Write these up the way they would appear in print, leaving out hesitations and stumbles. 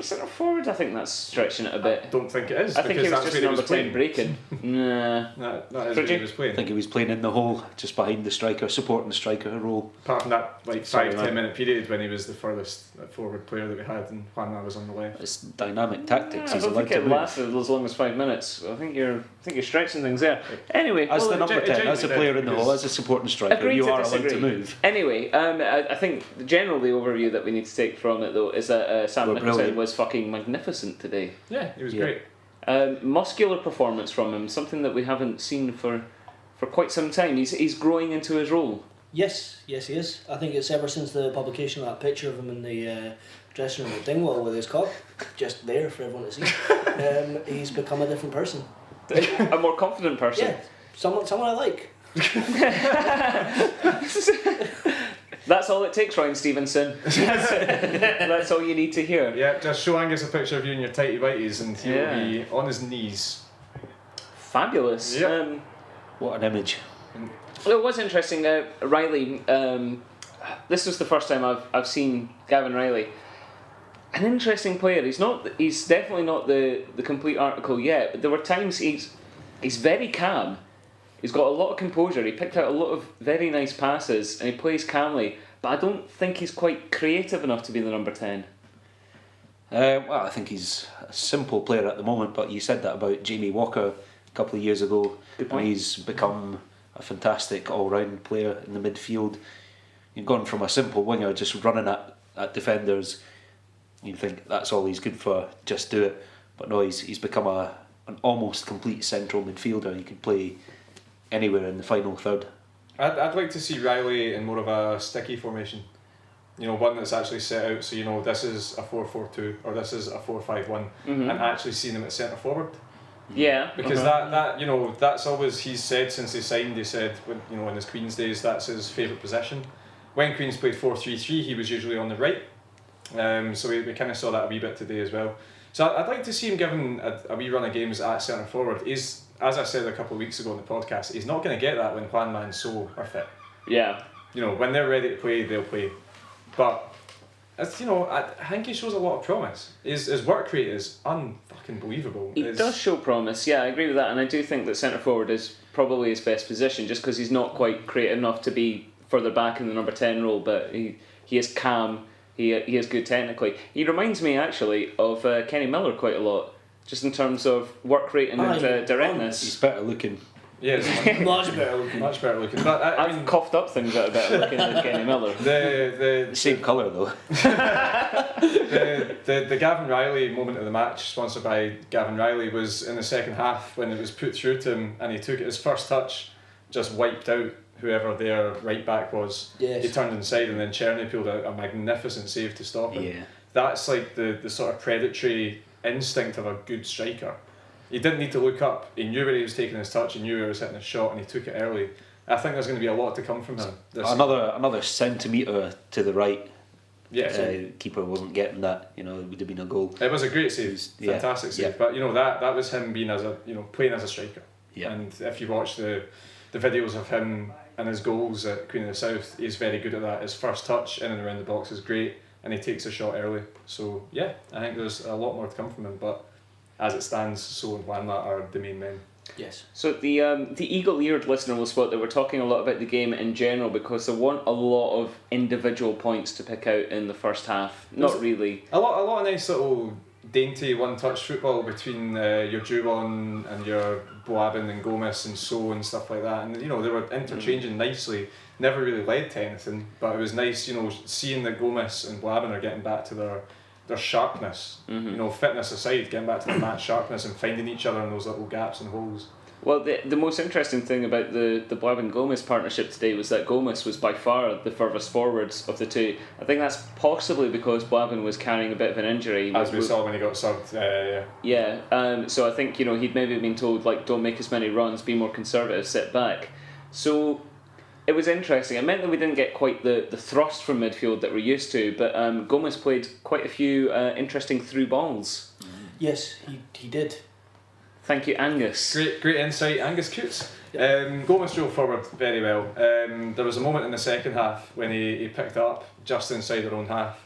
Centre forward, I think that's stretching it a bit. Don't think it is. I think he because was that's just where number 10 playing. breaking. Nah. That is Fridgey? where he was playing. I think he was playing in the hole, just behind the striker, supporting the striker role. Apart from that like Sorry, 5-10 man. minute period when he was the furthest forward player that we had and Juanma was on the left. It's dynamic tactics. I He's don't allowed think to it move. lasted as long as 5 minutes. I think you're stretching things there. Anyway, As the well, number it 10, as a genuinely player did, in the because- hole, as a supporting striker, agree you to are allowed disagree. to move. Anyway, I think the general the overview that we need to take from it though is that Sam Well, Nicholson brilliant. was fucking magnificent today. Yeah, he was Yeah. great. Muscular performance from him, something that we haven't seen for quite some time. He's growing into his role. Yes, he is. I think it's ever since the publication of that picture of him in the dressing room at Dingwall with his cock, just there for everyone to see. He's become a different person. A more confident person. Yeah, someone I like. That's all it takes, Ryan Stevenson. That's all you need to hear. Yeah, just show Angus a picture of you in your tighty whities and he'll Yeah. be on his knees. Fabulous. Yeah. What an image. Well, it was interesting. Riley. This was the first time I've seen Gavin Riley. An interesting player. He's definitely not the complete article yet. But there were times he's very calm. He's got a lot of composure. He picked out a lot of very nice passes and he plays calmly. But I don't think he's quite creative enough to be the number 10. Well, I think he's a simple player at the moment, but you said that about Jamie Walker a couple of years ago, Good and point. he's become a fantastic all-round player in the midfield. You've gone from a simple winger just running at defenders. You think that's all he's good for, just do it. But no, he's become an almost complete central midfielder. He could play anywhere in the final third. I'd like to see Riley in more of a sticky formation. You know, one that's actually set out so you know this is a 4-4-2 or this is a 4-5-1 and actually seeing him at centre forward. Yeah. Because that you know, that's always he's said since he signed, he said when, you know, in his Queen's days that's his favourite position. When Queen's played 4-3-3 he was usually on the right. So we kind of saw that a wee bit today as well. So I'd like to see him given a wee run of games at centre forward. He's, as I said a couple of weeks ago on the podcast, he's not going to get that when Juanma and So are fit. Yeah. You know, when they're ready to play, they'll play. But it's, you know, I think he shows a lot of promise. His work rate is unfucking believable. He does show promise, yeah, I agree with that, and I do think that centre forward is probably his best position, just because he's not quite creative enough to be further back in the number 10 role, but he is calm, he is good technically. He reminds me actually of Kenny Miller quite a lot, just in terms of work rate and Aye, directness. He's better looking. Yeah, Much better looking. much better looking. But I I've mean, coughed up things that are better looking than Kenny Miller. the Same colour though. the Gavin Riley moment of the match, sponsored by Gavin Riley, was in the second half when it was put through to him and he took it. His first touch just wiped out whoever their right back was. Yes. He turned inside and then Cherney pulled a magnificent save to stop him. Yeah. That's like the sort of predatory instinct of a good striker. He didn't need to look up. He knew where he was taking his touch. He knew where he was hitting his shot, and he took it early. I think there's going to be a lot to come from him. Another centimetre to the right. Yeah, Keeper wasn't getting that. You know, it would have been a goal. it was a great save, Yeah, fantastic save. yeah. But you know that was him being playing as a striker. Yeah. And if you watch the videos of him and his goals at Queen of the South, he's very good at that. His first touch in and around the box is great, and he takes a shot early. So yeah, I think there's a lot more to come from him. But as it stands, So and Juanma are the main men. Yes. So the eagle-eared listener will spot that we're talking a lot about the game in general because there weren't a lot of individual points to pick out in the first half. Not really. A lot of nice little dainty one-touch football between your Juwon and your Boabin and Gomez and So and stuff like that. And you know they were interchanging nicely. Never really led to anything, but it was nice, you know, seeing that Gomez and Boabin are getting back to their sharpness. You know, fitness aside, getting back to their match sharpness and finding each other in those little gaps and holes. Well, the most interesting thing about the Blabin-Gomez partnership today was that Gomez was by far the furthest forwards of the two. I think that's possibly because Blabin was carrying a bit of an injury. As we saw when he got subbed. Yeah, so I think, you know, he'd maybe been told, like, don't make as many runs, be more conservative, sit back. So it was interesting. It meant that we didn't get quite the thrust from midfield that we're used to, but Gomez played quite a few interesting through balls. Yes, he did. Thank you, Angus. Great insight, Angus Coots. Gomez drove forward very well. There was a moment in the second half when he picked up just inside their own half,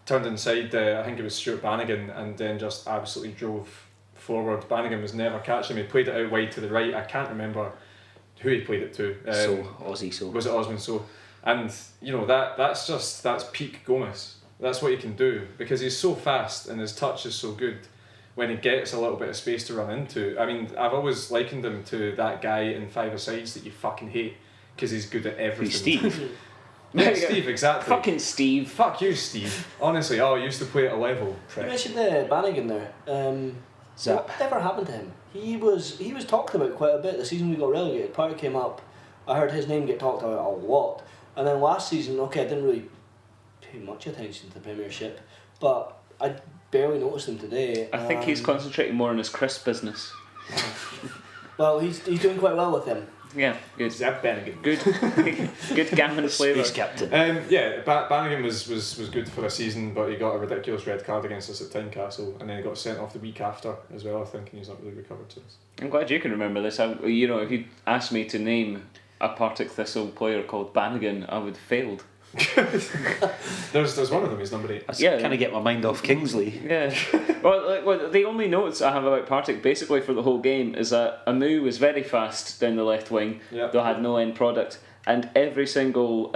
turned inside, I think it was Stuart Bannigan, and then just absolutely drove forward. Bannigan was never catching him. He played it out wide to the right. I can't remember who he played it to. Aussie So. Was it Osman So? And you know that's peak Gomez. That's what he can do because he's so fast and his touch is so good. When he gets a little bit of space to run into, I mean, I've always likened him to that guy in Five-a-Sides that you fucking hate because he's good at everything. Steve. Yeah, Steve, exactly. Fucking Steve. Fuck you, Steve. Honestly, I used to play at a level. You Prick. mentioned Bannigan there. Zap. Whatever happened to him? He was talked about quite a bit. The season we got relegated, Partick came up. I heard his name get talked about a lot. And then last season, okay, I didn't really pay much attention to the Premiership, but I barely noticed him today. I think he's concentrating more on his crisp business. Well, he's doing quite well with him. Yeah, good. Zap Bannigan. Good Gavin flavour. Space Captain. Bannigan was good for a season, but he got a ridiculous red card against us at Tynecastle, and then he got sent off the week after as well, I think, and he's not really recovered since. I'm glad you can remember this. If you asked me to name a Partick Thistle player called Bannigan, I would have failed. There's one of them, he's number 8. I kind of get my mind off Kingsley. Yeah. Well, the only notes I have about Partick basically for the whole game is that Amu was very fast down the left wing, though had no end product, and every single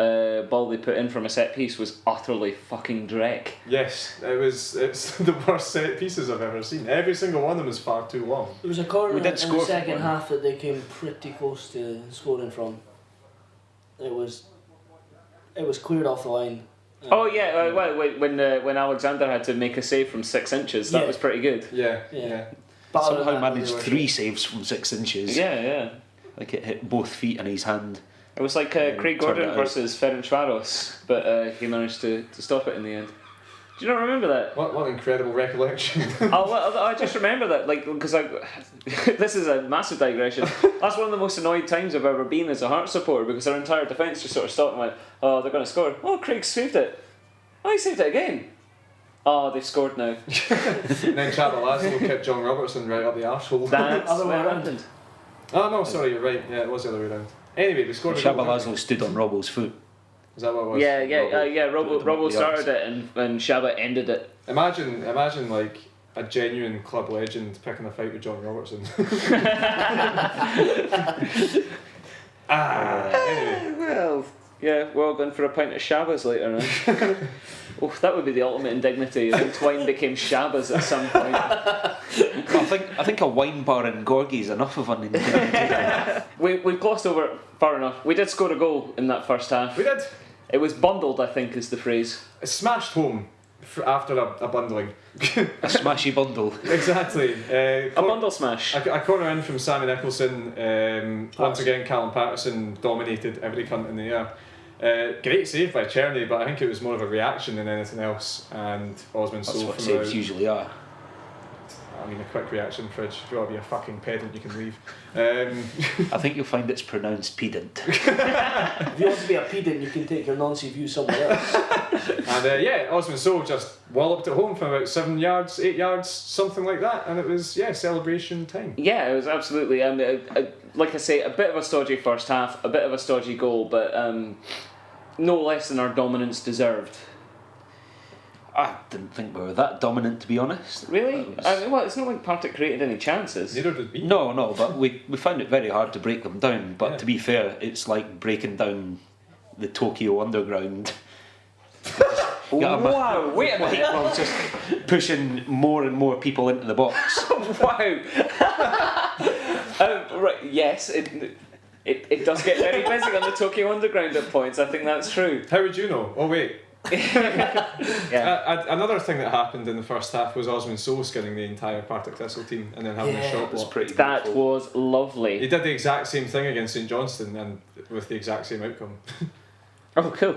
ball they put in from a set piece was utterly fucking dreck. Yes, it's the worst set pieces I've ever seen. Every single one of them is far too long. There was a corner We in did the score from second one. half that they came pretty close to scoring from. It was cleared off the line. Oh yeah, when Alexander had to make a save from 6 inches, that was pretty good. Yeah. But other than Somehow that, managed they were 3 saves from 6 inches. Yeah. Like it hit both feet in his hand. It was like Craig turned Gordon it out. versus Ferencvaros, but he managed to stop it in the end. Do you not remember that? What incredible recollection. I just remember that, because this is a massive digression. That's one of the most annoyed times I've ever been as a Hearts supporter, because our entire defence just sort of stopped and went, oh, they're going to score. Oh, Craig saved it. Oh, he saved it again. Oh, they've scored now. And then Chabalazzo kept John Robertson right up the arsehole. That's Other way what around. happened. Oh no, sorry, you're right. Yeah, it was the other way around. Anyway, we scored a goal. Shabalazzo stood on Robbo's foot. Is that what it was? Yeah. Robbo Robbo the started it and Shabba ended it. Imagine like a genuine club legend picking a fight with John Robertson. Anyway. Well, yeah, we're all going for a pint of Shabbas later now. Oh, that would be the ultimate indignity if Twine became Shabbas at some point. I think a wine bar in Gorgie is enough of an indignity. We've glossed over it far enough. We did score a goal in that first half. We did. It was bundled, I think, is the phrase. It's smashed home after a bundling. A smashy bundle. Exactly. A bundle smash. A corner in from Sammy Nicholson. Once again, Callum Patterson dominated every cunt in the air. Great save by Cherney, but I think it was more of a reaction than anything else. And Osman That's So what from saves about, usually are. I mean, a quick reaction, Fridge. If you want to be a fucking pedant, you can leave. I think you'll find it's pronounced pedant. If you want to be a pedant, you can take your Nancy view somewhere else. And Osman So just walloped it home from about 7 yards, 8 yards, something like that. And it was, celebration time. Yeah, it was absolutely. Like I say, a bit of a stodgy first half, a bit of a stodgy goal, but no less than our dominance deserved. I didn't think we were that dominant, to be honest. Really? It's not like Partick created any chances. Neither did we. No, but we found it very hard to break them down. But Yeah. to be fair, it's like breaking down the Tokyo Underground. Wow, wait a minute. Well, just pushing more and more people into the box. Wow. Right, yes, it does get very busy on the Tokyo Underground at points. I think that's true. How would you know? Oh, wait. Yeah. Another thing that happened in the first half was Osman So skinning the entire Partick Thistle team and then having a shot block. That beautiful. was He lovely. did the exact same thing against St Johnstone and with the exact same outcome. Oh, cool.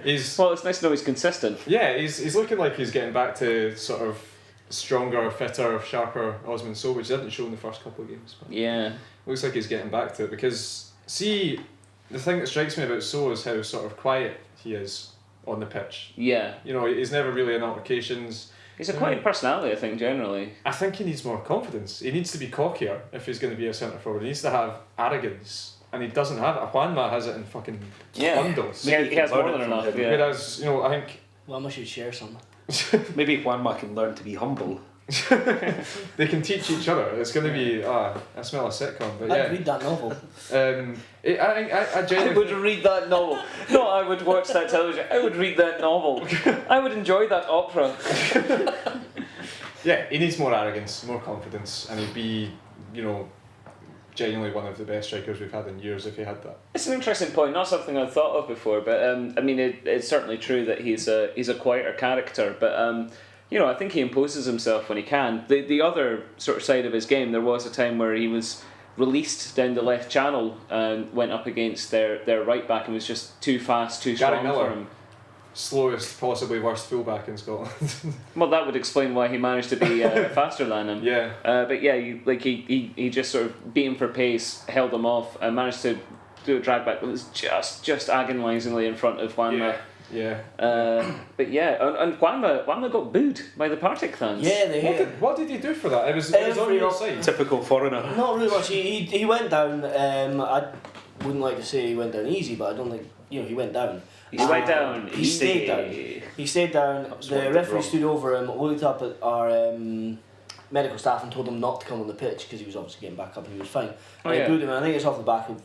He's Well, it's nice to know he's consistent. he's looking like he's getting back to sort of stronger, fitter, sharper Osman So, which didn't show in the first couple of games. But Yeah. looks like he's getting back to it because, see, the thing that strikes me about So is how sort of quiet he is on the pitch. Yeah. You know, he's never really in altercations. He's a quiet personality, I think, generally. I think he needs more confidence. He needs to be cockier if he's going to be a centre forward. He needs to have arrogance, and he doesn't have it. Juanma has it in fucking bundles. He has more than enough, yeah. Whereas, I think Well, I should share some. Maybe Juanma can learn to be humble. They can teach each other. It's going to be I smell a sitcom, but I'd yeah. read that novel. I I genuinely would read that novel. No, I would watch that television. I would read that novel. I would enjoy that opera. yeah, he needs more arrogance, more confidence, and he'd be, genuinely one of the best strikers we've had in years if he had that. It's an interesting point, not something I'd thought of before, but I mean, it's certainly true that he's a quieter character, but I think he imposes himself when he can. The other sort of side of his game, there was a time where he was released down the left channel and went up against their right back and was just too fast, too Gary strong Miller. for him. Slowest, possibly worst fullback in Scotland. Well, that would explain why he managed to be faster than him. Yeah. But yeah, he just sort of beat him for pace, held him off, and managed to do a drag back that was just agonisingly in front of Juanma. Yeah. But yeah, and Juanma got booed by the Partick fans. Yeah, What did he do for that? It was on your side. Typical foreigner. not really much. He went down. I wouldn't like to say he went down easy, but I don't think he went down. He went down. He stayed down. He stayed down. That was The what I did referee wrong. stood over him, looked up at our medical staff and told him not to come on the pitch because he was obviously getting back up and he was fine. Oh, And he yeah. booed him. I think it's off the back of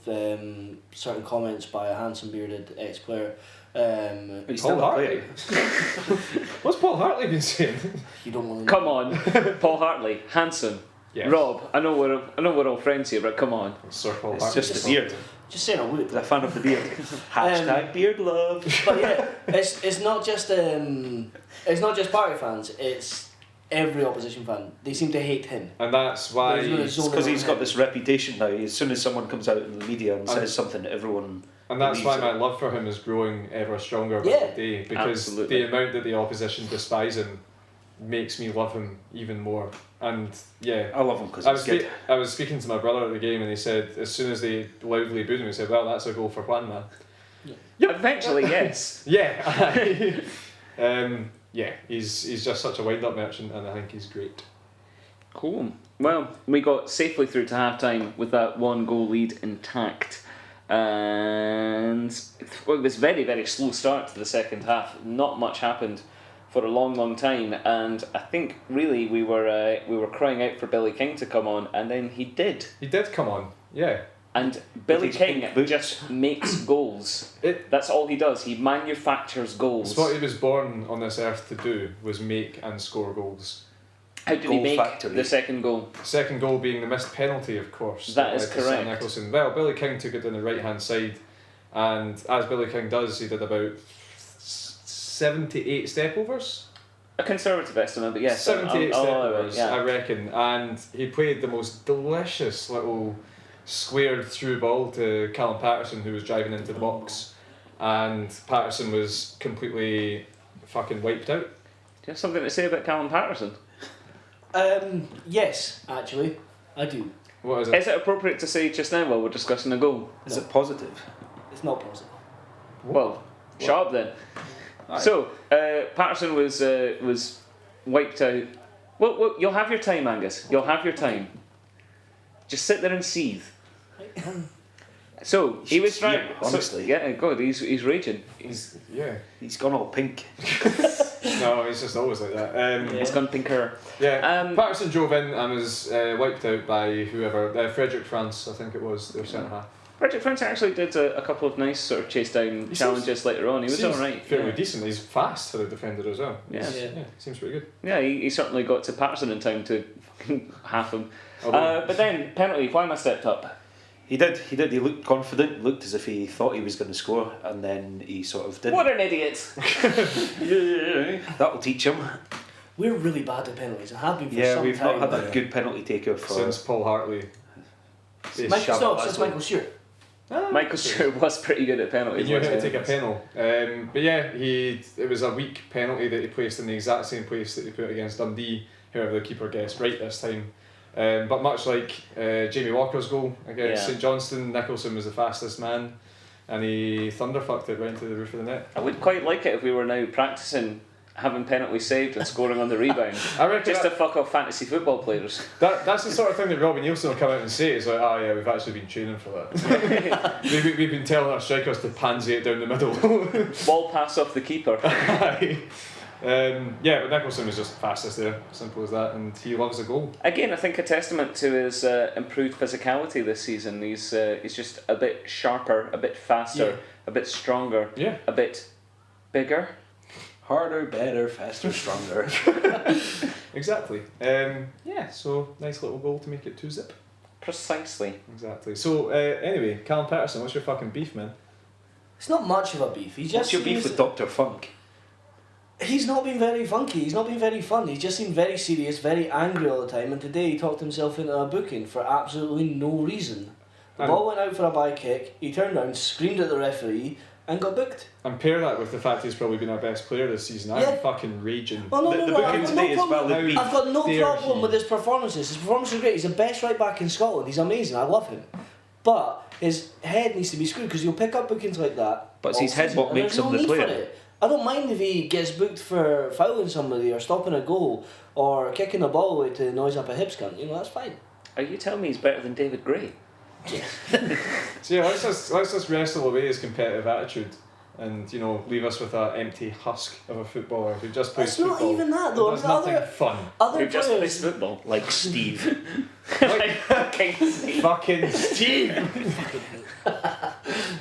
certain comments by a handsome bearded ex-player. He's Paul still a Hartley. player. What's Paul Hartley been saying? You don't want to. Come on, Paul Hartley, handsome. Yes. Rob, I know we're all friends here, but come on. Sir Paul It's Hartley. just the beard. Just saying I would. He's a fan of the beard. Hashtag beard love. But yeah, it's not just Partick fans. It's every opposition fan. They seem to hate him. And that's why. There's really It's zoning because he's on got him. this reputation now. As soon as someone comes out in the media and says something, everyone. And that's why believes my it. love for him is growing ever stronger Yeah. by the day, because Absolutely. the amount that the opposition despise him makes me love him even more. And yeah, I love him because I he's was good. I was speaking to my brother at the game, and he said as soon as they loudly booed him, he said, "Well, that's a goal for Juanma." Eventually, yes. Yeah, yeah, he's just such a wind-up merchant, and I think he's great. Cool. Well, we got safely through to half-time with that 1-goal lead intact. And it was very, very slow start to the second half. Not much happened for a long, long time. And I think really we were crying out for Billy King to come on, and then he did. He did come on, yeah. And Billy his King pink boots. just makes goals. It- That's all he does. He manufactures goals. It's what he was born on this earth to do, was make and score goals. How did he Goal make factory. the second goal? Second goal being the missed penalty, of course. That is led to Sam correct. Nicholson. Well, Billy King took it down the right-hand side, and as Billy King does, he did about 78 step-overs. A conservative estimate, but yes, 78 I'll allow it, step-overs, yeah. I reckon. And he played the most delicious little squared through ball to Callum Patterson, who was driving into the box. And Patterson was completely fucking wiped out. Do you have something to say about Callum Patterson? Yes, actually, I do. What is it? Is it appropriate to say just now while we're discussing a goal? Is it positive? It's not positive. Well, shut up then. Aye. So, Patterson was wiped out. Well, you'll have your time, Angus. You'll have your time. Just sit there and seethe. So he was He's trying. here, honestly. Yeah, God, he's raging. Yeah. He's gone all pink. No, he's just always like that. He's gone pinker. Yeah, Patterson drove in and was wiped out by whoever, Frederick France, I think it was, their centre half. Frederick French actually did a couple of nice sort of chase down He challenges later on. He was Seems alright. fairly Yeah. decent. He's fast for a defender as well. Yeah. Yeah. Seems pretty good. Yeah, he certainly got to Patterson in time to half him. Although- But then penalty. Juanma stepped up. He did. He looked confident. Looked as if he thought he was going to score, and then he sort of didn't. What an idiot! Yeah, that'll teach him. We're really bad at penalties and have been for Yeah, some we've time. not had a good penalty taker for. Since Paul Hartley. Michael, Shabbat since Basel. Michael Stewart. Michael Stewart was pretty good at He penalties. knew how to wasn't take a penal. But yeah, it was a weak penalty that he placed in the exact same place that he put against Dundee, however the keeper guessed right this time. But much like Jamie Walker's goal against Yeah. St Johnstone, Nicholson was the fastest man, and he thunderfucked it right into the roof of the net. I would quite like it if we were now practicing having penalties saved and scoring on the rebound. I reckon Just to fuck off fantasy football players. that's the sort of thing that Robbie Nielsen will come out and say. It's like, oh yeah, we've actually been training for that. we've been telling our strikers to pansy it down the middle. Ball pass off the keeper. Aye. Yeah, but Nicholson was just fastest there, simple as that, and he loves a goal. Again, I think a testament to his improved physicality this season. He's just a bit sharper, a bit faster, a bit stronger, a bit bigger. Harder, better, faster, stronger. Exactly. So nice little goal to make it 2-0. Precisely. Exactly. So anyway, Callum Patterson, what's your fucking beef, man? It's not much of a beef. He just What's your beef seems- with Dr. Funk? He's not been very funky, he's not been very fun, he's just seemed very serious, very angry all the time, and today he talked himself into a booking for absolutely no reason. The ball went out for a by kick, he turned around, screamed at the referee, and got booked. And pair that with the fact he's probably been our best player this season. I'm fucking raging. Well, no, The no, booking I've got today no is problem. valid beef. I've got no Dare problem he. with his performances. His performance was great, he's the best right back in Scotland, he's amazing, I love him. But his head needs to be screwed, because he'll pick up bookings like that. But it's all his head season, what and makes there's him no the need for player. it. I don't mind if he gets booked for fouling somebody or stopping a goal or kicking the ball away to noise up a hips cunt. You know, that's fine. Are you telling me he's better than David Gray? So yeah, let's just wrestle away his competitive attitude, and leave us with an empty husk of a footballer who just plays It's not football. even that, though. And does I mean, nothing fun. Other Who just plays players, football? Like Steve. Like fucking Steve. Fucking Steve.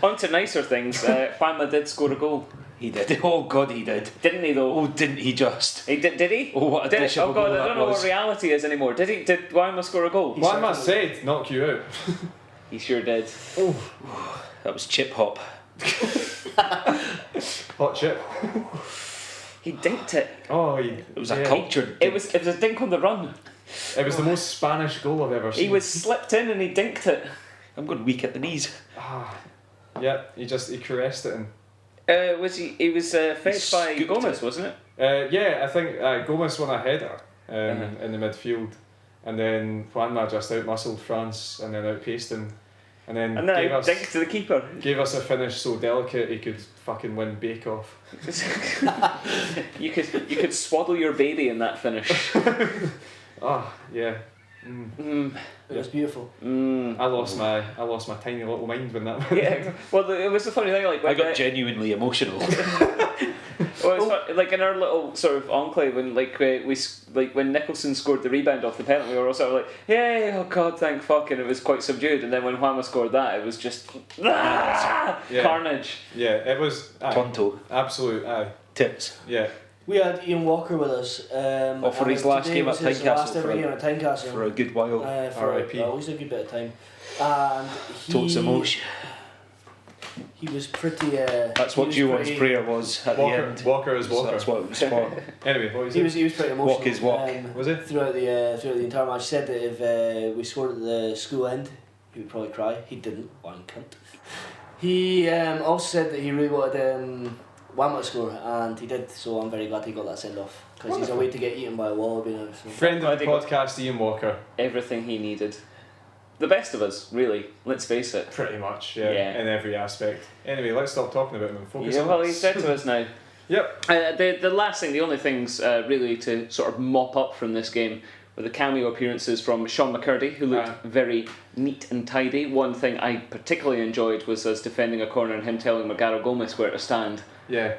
On to nicer things. Juanma did score a goal. He did. Oh God, he did. Didn't he though? Oh, didn't he just? He did he? Oh, what a did dish he? of Oh a god, goal I that don't know was. what reality is anymore. Did Juanma score a goal? Juanma said knock you out. He sure did. That was chip hop. Hot chip. He dinked it. Oh, It was a cultured. It was a dink on the run. It was the most Spanish goal I've ever seen. He was slipped in and he dinked it. I'm going weak at the knees. Yeah, he caressed it in. Was he was fed by scooped Gomez, it. wasn't it? Yeah, I think Gomez won a header in the midfield, and then Juanma just outmuscled France and then outpaced him, and then And then gave I us dinked to the keeper. gave us a finish so delicate he could fucking win Bake Off. You could swaddle your baby in that finish. Yeah. it was beautiful. I lost my tiny little mind when that went. Yeah. Well, it was the funny thing. Like I got genuinely emotional. Well, it's fun, like in our little sort of enclave when when Nicholson scored the rebound off the penalty, we were all sort of like, "Yay! Oh God, thank fuck!" And it was quite subdued. And then when Juanma scored that, it was just carnage. Yeah, it was Tonto. absolute Tits. yeah. We had Ian Walker with us. For his last today game at was his last Tynecastle ever for game at Tynecastle. For a good while. For R.I.P. at least a good bit of time. And Totes emotion. he was pretty. That's what Juwan's prayer was at the end. Walker is So Walker. that's what it was for. Anyway, what was He it? was pretty emotional. Walk is walk. Was it? Throughout the entire match, he said that if we scored at the school end, he would probably cry. He didn't. One cunt. He also said that he really wanted Juanma to score, and he did. So I'm very glad he got that send off because he's away to get eaten by a wallaby now. So. Friend of the podcast, Ian Walker. Everything he needed. The best of us, really. Let's face it. Pretty much, yeah, Yeah. in every aspect. Anyway, let's stop talking about him and focus Yeah, on well, us. he's dead to us now. Yep. The last thing, the only things really to sort of mop up from this game were the cameo appearances from Sean McCurdy, who looked very neat and tidy. One thing I particularly enjoyed was us defending a corner and him telling Magaro Gomez where to stand. Yeah.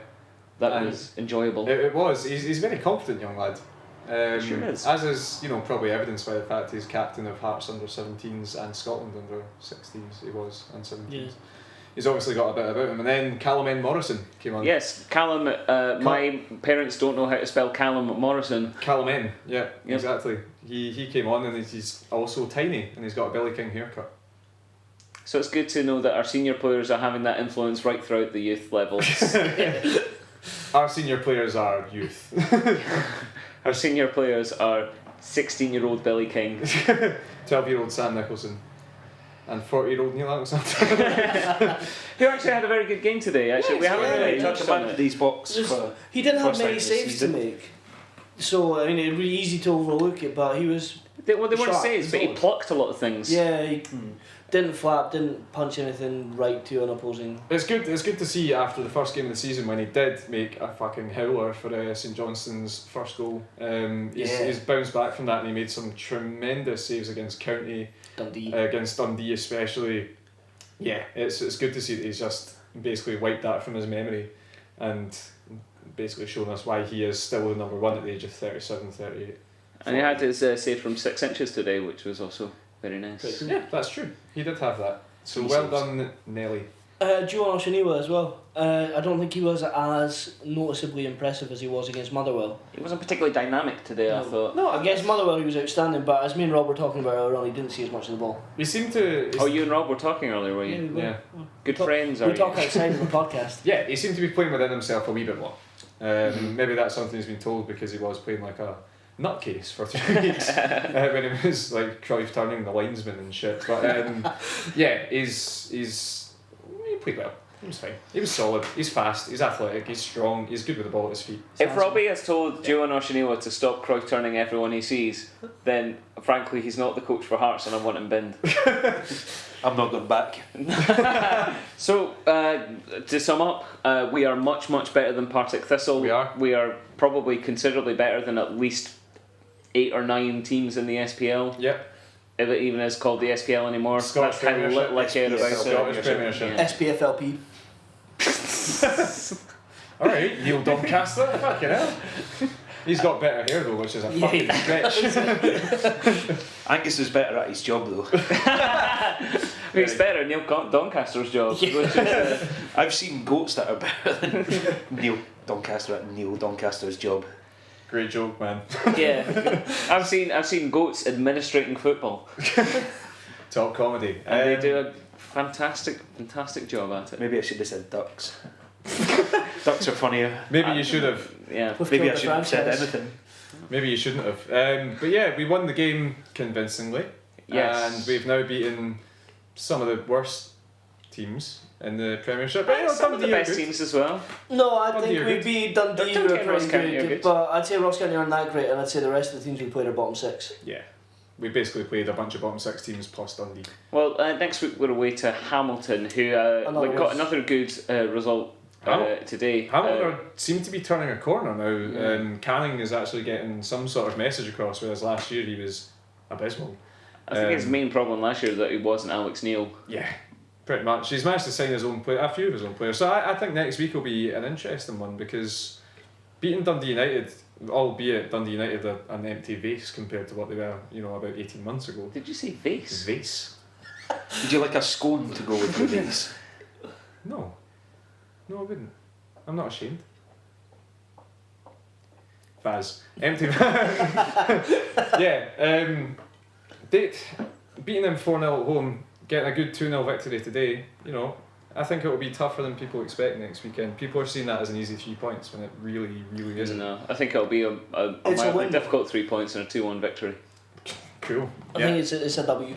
That was enjoyable. It was. He's a very confident young lad. Sure is. As is, probably evidenced by the fact he's captain of Hearts under 17s and Scotland under 16s. He was and 17s. Yeah. He's obviously got a bit about him. And then Callum N. Morrison came on. Yes, Callum. My parents don't know how to spell Callum Morrison. Callum N. Yeah, Yep. exactly. He came on and he's also tiny and he's got a Billy King haircut. So it's good to know that our senior players are having that influence right throughout the youth levels. Our senior players are youth. Our senior players are 16-year-old Billy King. 12-year-old Sam Nicholson. And 40-year-old Neil Alexander. Who actually had a very good game today, actually. We haven't really touched on it. These box for He didn't have first many time this saves to season. make, so I mean it'd be easy to overlook it. But he was They weren't sharp, saves, but he solid. plucked a lot of things. Yeah, he didn't flap, didn't punch anything right to an opposing. It's good to see after the first game of the season when he did make a fucking howler for St Johnstone's first goal. He's bounced back from that and he made some tremendous saves against County, Dundee. against Dundee especially. Yeah, it's good to see that he's just basically wiped that from his memory and basically shown us why he is still the number one at the age of 37, 38. And he had his save from 6 inches today, which was also very nice. Yeah, that's true. He did have that. So well done, Nelly. Juanma Shaniwa as well. I don't think he was as noticeably impressive as he was against Motherwell. He wasn't particularly dynamic today, I thought. No, against Motherwell he was outstanding, but as me and Rob were talking about earlier on, he didn't see as much of the ball. We seem to... Oh, you and Rob were talking earlier, were you? we Yeah. Good friends, are We you? talk outside of the podcast. Yeah, he seemed to be playing within himself a wee bit more. Maybe that's something he's been told because he was playing like a nutcase for 3 weeks when he was like Cruyff turning the linesman and shit. But yeah, he played well. He was fine. He was solid. He's fast. He's athletic. He's strong. He's good with the ball at his feet. If Robbie has told Juanma Shaniwa to stop Cruyff turning everyone he sees, then frankly he's not the coach for Hearts and I want him binned. I'm not going back. So, to sum up, we are much better than Partick Thistle. We are. We are probably considerably better than at least 8 or 9 teams in the SPL. Yep. If it even is called the SPL anymore. Scottish That's kind of Premiership. little I care about Scottish it. Premiership. Yeah. SPFLP. Alright, Neil Doncaster. Fucking hell. He's got better hair though, which is a fucking stretch. Angus is better at his job though. He's better, Neil Doncaster's job. Which is, I've seen goats that are better than Neil Doncaster at Neil Doncaster's job. Great joke, man. yeah, I've seen goats administrating football, Top comedy. and they do a fantastic job at it. Maybe I should have said ducks. Ducks are funnier. Maybe you should have. Yeah, We've Maybe killed I the shouldn't have said franchise. anything. Maybe you shouldn't have. But yeah, we won the game convincingly. Yes. And we've now beaten some of the worst teams in the Premiership. But, you know, some of the Dundee are best good. teams as well. No, I Dundee think are we good. beat Dundee, Dundee were and Ross pretty County are good, good. but I'd say Ross County aren't that great, and I'd say the rest of the teams we played are bottom 6. Yeah. We basically played a bunch of bottom 6 teams plus Dundee. Well, next week we're away to Hamilton, who got another good result today. Hamilton seem to be turning a corner now. Canning is actually getting some sort of message across, whereas last year he was abysmal. I think his main problem last year is that he wasn't Alex Neil. Yeah, pretty much. He's managed to sign his own a few of his own players. So I think next week will be an interesting one because beating Dundee United, albeit Dundee United are an empty vase compared to what they were, about 18 months ago. Did you say vase? Vase? Would you like a scone to go with the base? No, I wouldn't. I'm not ashamed. Faz. Empty. Yeah. Beating them 4-0 at home, getting a good 2-0 victory today, I think it will be tougher than people expect next weekend. People are seeing that as an easy 3 points when it really, really isn't. No, I think it'll be a It's a mildly win. difficult 3 points and a 2-1 victory. Cool. I think it's a W.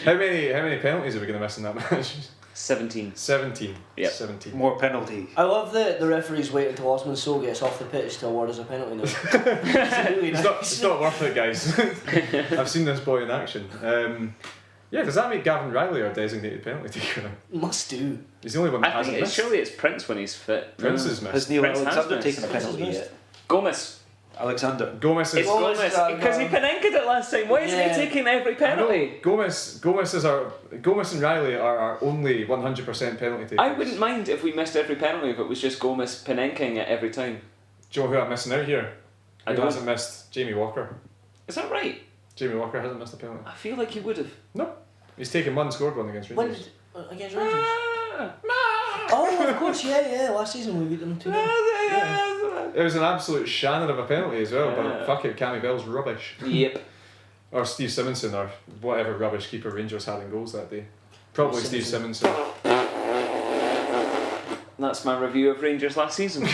How many penalties are we going to miss in that match? 17. 17. Yep. 17. More penalty. I love that the referees wait until Osman Sow gets off the pitch to award us a penalty now. It's really It's nice. not worth it, guys. I've seen this boy in action. Yeah, does that make Gavin Riley our designated penalty taker? Must do. He's the only one that I hasn't think missed. surely it's Prince when he's fit. Prince is Has missed. Neil Prince has Alexander missed. taken a penalty Prince has yet? Gomez. Alexander. Gomez is... It's Gomez, Gomez because he Panenka'd it last time. Why isn't Yeah. he taking every penalty? Gomez and Riley are our only 100% penalty takers. I wouldn't mind if we missed every penalty if it was just Gomez Panenking it every time. Do you know who I'm missing out here? I Who don't. hasn't missed? Jamie Walker. Is that right? Jamie Walker hasn't missed a penalty. I feel like he would have. No. He's taken one, scored one against When Rangers. did, against Rangers? Oh, of course, yeah. Last season we beat them 2-0. It was an absolute shannon of a penalty as well, Yeah. but fuck it, Cammy Bell's rubbish. Yep. Or Steve Simonson, or whatever rubbish keeper Rangers had in goals that day. Probably Steve Simonson. That's my review of Rangers last season.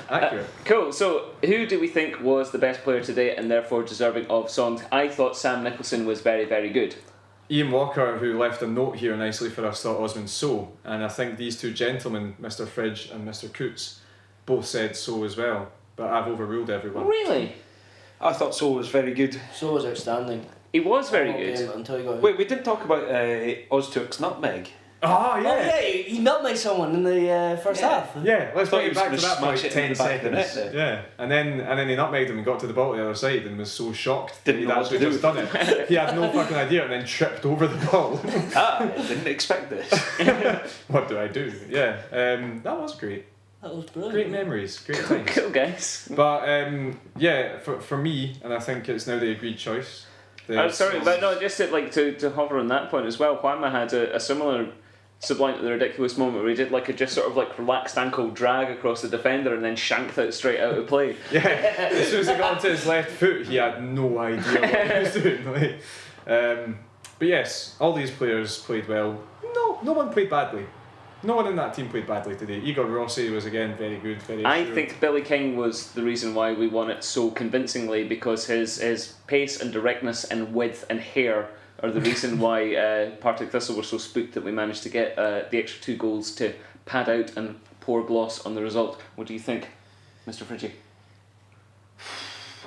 Accurate. Cool. So, who do we think was the best player today and therefore deserving of songs? I thought Sam Nicholson was very, very good. Ian Walker, who left a note here nicely for us, thought Osman Sow, and I think these two gentlemen, Mr. Fridge and Mr. Coots, both said so as well, but I've overruled everyone. Really? I thought so was very good. So was outstanding. He was very All good. game until he got Wait, we didn't talk about Ozturk's nutmeg. Oh, yeah! Oh yeah, he nutmegged someone in the first half. Yeah, let's Thought bring he it was back to gonna that for like smash it in 10 the back of the seconds. net Yeah, and then he nutmegged him and got to the ball to the other side and was so shocked that Didn't he'd know what to actually do. just done it. He had no fucking idea and then tripped over the ball. I didn't expect this. What do I do? Yeah, that was great. That was brilliant. Great memories, great times. Cool, guys. But yeah, for me, and I think it's now the agreed choice. I'm sorry, but no, just to hover on that point as well. Juanma had a similar sublime to the ridiculous moment where he did a just sort of relaxed ankle drag across the defender and then shanked it straight out of play. Yeah, as soon as he got onto his left foot, he had no idea what he was doing. But yes, all these players played well. No one played badly. No one in that team played badly today. Igor Rossi was again very good, very I assured. think Billy King was the reason why we won it so convincingly, because his pace and directness and width and hair are the reason why Partick Thistle were so spooked that we managed to get the extra 2 goals to pad out and pour gloss on the result. What do you think, Mr. Fridgey?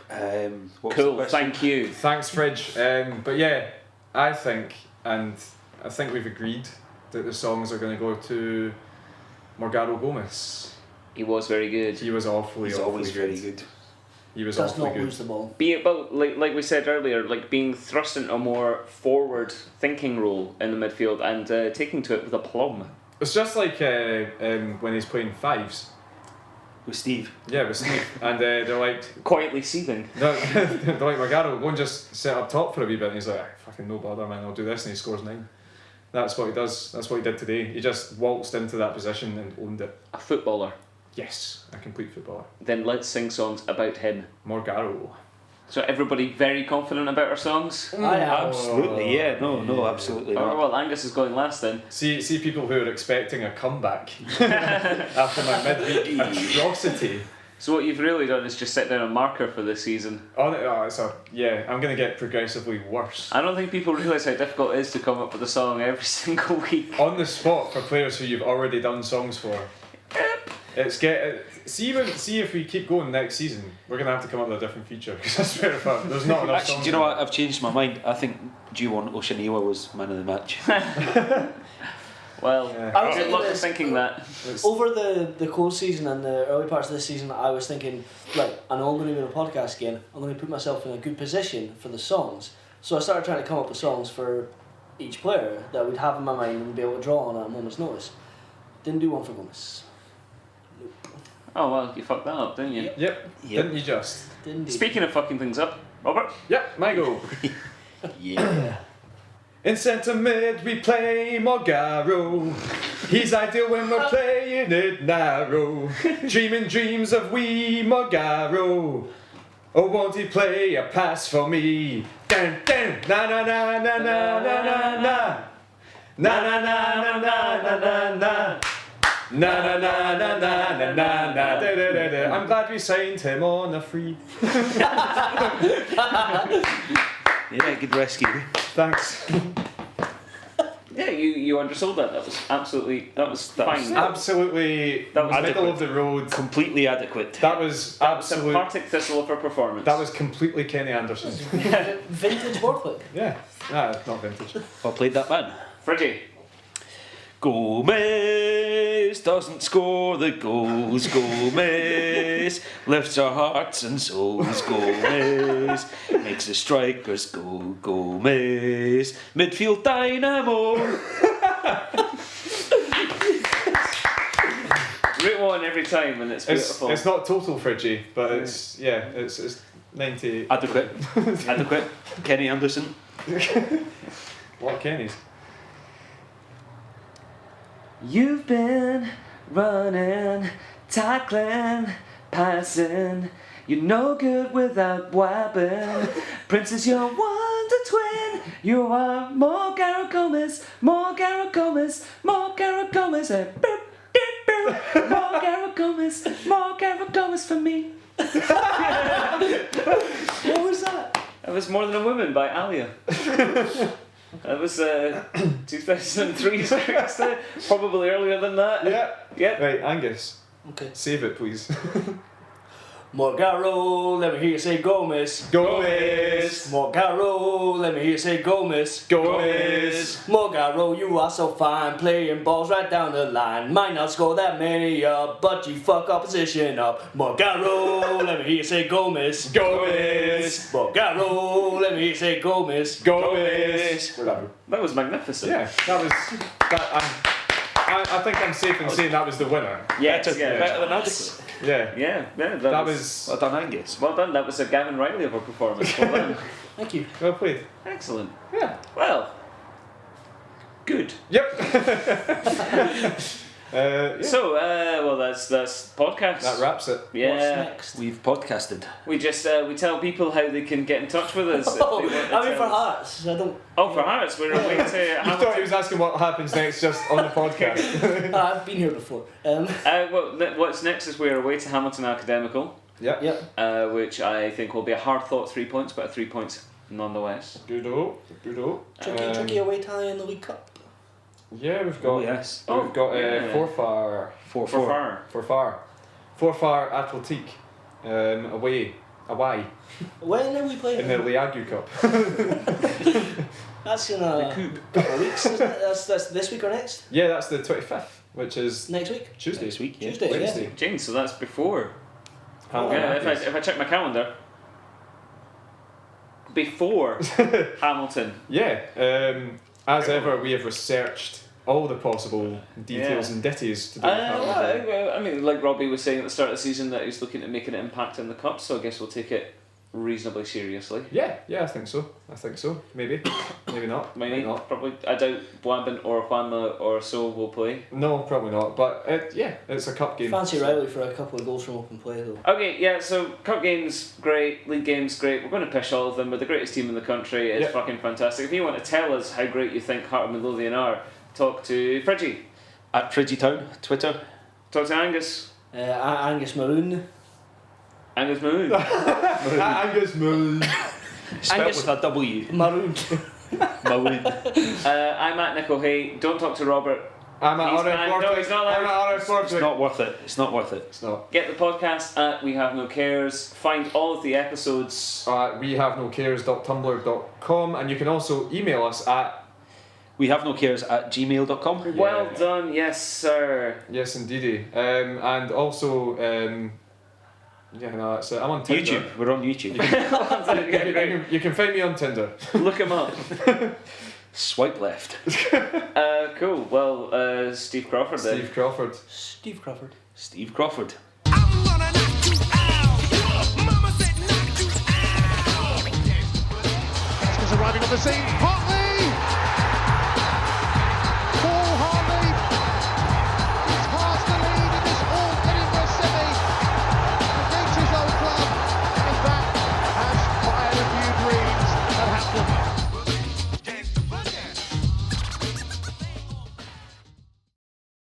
What was the Cool, question? thank you. Thanks, Fridge. But yeah, I think we've agreed that the songs are going to go to Morgado Gomez. He was very good. He was awfully, He's awfully always very good. He was Does awfully not good. lose the ball. Be about like we said earlier, being thrust into a more forward-thinking role in the midfield and taking to it with aplomb. It's just like when he's playing fives. With Steve. Yeah, with Steve. And they're like, Quietly seething. they're like, Morgado, go and just sit up top for a wee bit. And he's like, fucking no bother, man, I'll do this. And he scores 9. That's what he does. That's what he did today. He just waltzed into that position and owned it. A footballer. Yes, a complete footballer. Then let's sing songs about him. Morgado. So everybody very confident about our songs? I am. Absolutely, yeah. No, absolutely Oh, not. well, Angus is going last then. See people who are expecting a comeback after my midweek atrocity. So what you've really done is just set down a marker for this season. I'm going to get progressively worse. I don't think people realise how difficult it is to come up with a song every single week. On the spot for players who you've already done songs for. It's see if we keep going next season, we're going to have to come up with a different feature, because I swear if there's not enough Actually, songs. do you know what? I've changed my mind. I think Juwan Oshaniwa was man of the match. Well, Yeah. I was good luck thinking with thinking that. It's- Over the close season and the early parts of this season, I was thinking, right, I know I'm going to be on a podcast again. I'm going to put myself in a good position for the songs. So I started trying to come up with songs for each player that we'd have in my mind and be able to draw on at a moment's notice. Didn't do one for Gomez. Nope. Oh well, you fucked that up, didn't you? Yep. Didn't you just? Didn't do. Speaking of fucking things up, Robert. Yep, my go. Yeah. In centre mid we play Morgaro. He's ideal when we're playing it narrow. Dreaming dreams of wee Morgaro. Oh, won't he play a pass for me? Dun, dun, na na na na na na na na. Na na na na na na na na. Na na na na na na na na. Da, da, da, da. I'm glad we signed him on a free. Yeah, good rescue. Thanks. Yeah, you undersold that. That was fine. Absolutely That was middle of the road. Completely adequate. That was It's a absolute. Partick Thistle of a performance. That was completely Kenny Anderson. Vintage wordplay. Yeah. Nah, not vintage. I played that man. Fridgey. Gomez doesn't score the goals. Gomez lifts our hearts and souls. Gomez makes the strikers go. Gomez, midfield dynamo. Route one every time, and it's beautiful. It's not total Fridgey, but it's 98. Adequate. Kenny Anderson. What Kenny's? You've been running, tackling, passing. You're no good without weapon. Princess, you're wonder twin. You are Morgaro Gomez, Morgaro Gomez, Morgaro Gomez. Morgaro Gomez, Morgaro Gomez for me. What was that? It was More Than a Woman by Alia. That was 2003, probably earlier than that. Yeah. Yep. Right, Angus, Okay. save it, please. Morgaro, let me hear you say Gomez. Gomez. Morgaro, let me hear you say Gomez. Gomez. Morgaro, you are so fine, playing balls right down the line. Might not score that many up, but you fuck opposition up. Morgaro, let me hear you say Gomez. Gomez. Morgaro, let me hear you say Gomez. Gomez. That was magnificent. Yeah, that was. I think I'm safe in saying that was the winner. Yes, Better than adequate. Yeah. That was Well done, Angus. well done. That was a Gavin Riley of a performance. Well done. Thank you. well played. Excellent. Yeah. Well, good. Yep. Yeah. So, well, that's podcast. That wraps it. Yeah. What's next? We've podcasted. We just we tell people how they can get in touch with us. if Oh, they want to I mean tell for us. Hearts. I don't. Oh, for Hearts, we're away to You thought he was asking what happens next just on the podcast. I've been here before. What's next is we're away to Hamilton Academical, Yep. which I think will be a hard fought 3 points, but a 3 points nonetheless. Good-o. Tricky away tie in the League Cup. Yeah, we've got. Oh, yes. We've got yeah. Forfar. Forfar Atletique. Away. When are we playing? In the Liagu Cup. That's in a couple of weeks, isn't it? That's this week or next? Yeah, that's the 25th, which is Next week? Tuesday. Next week, yeah. Tuesday, Wednesday. James, so that's before. Hamilton Yeah, Academics. if I check my calendar, before Hamilton. Yeah. As ever, we have researched all the possible details and ditties to do with Hamilton. Well, I mean, like Robbie was saying at the start of the season, that he's looking to make an impact in the cup, so I guess we'll take it reasonably seriously. Yeah, I think so. Maybe. Maybe not. Maybe Might not. probably. I doubt Gavin or Juanma or so will play. No, probably not. But it's a cup game. Fancy so- Riley for a couple of goals from open play though. Okay, yeah. So cup games great, league games great. We're going to pish all of them. We're the greatest team in the country. It's Yep. fucking fantastic. If you want to tell us how great you think Heart of Midlothian are, talk to Fridgey, At Fridgey Town, Twitter. talk to Angus, Angus Maroon. Angus Moon. Angus Moon. Spelt Angus- with a W. Maroon. Maroon. I'm at Nick O'Hay. Don't talk to Robert. I'm at He's RF not- no, he's not allowed. I'm at RF It's not worth it. It's not worth it. It's not. Get the podcast at We Have No Cares. Find all of the episodes. wehavenocares.tumblr.com, and you can also email us at We have no cares at gmail.com. Well done, yes sir. yes indeedy, and also that's it. I'm on Tinder. YouTube. We're on YouTube. You can find me on Tinder. Look him up. Swipe left. Cool. Well, Steve Crawford then. Steve Crawford. Steve Crawford. Steve Crawford. I'm gonna knock you out. Mama said knock you out. Oscar's arriving on the scene.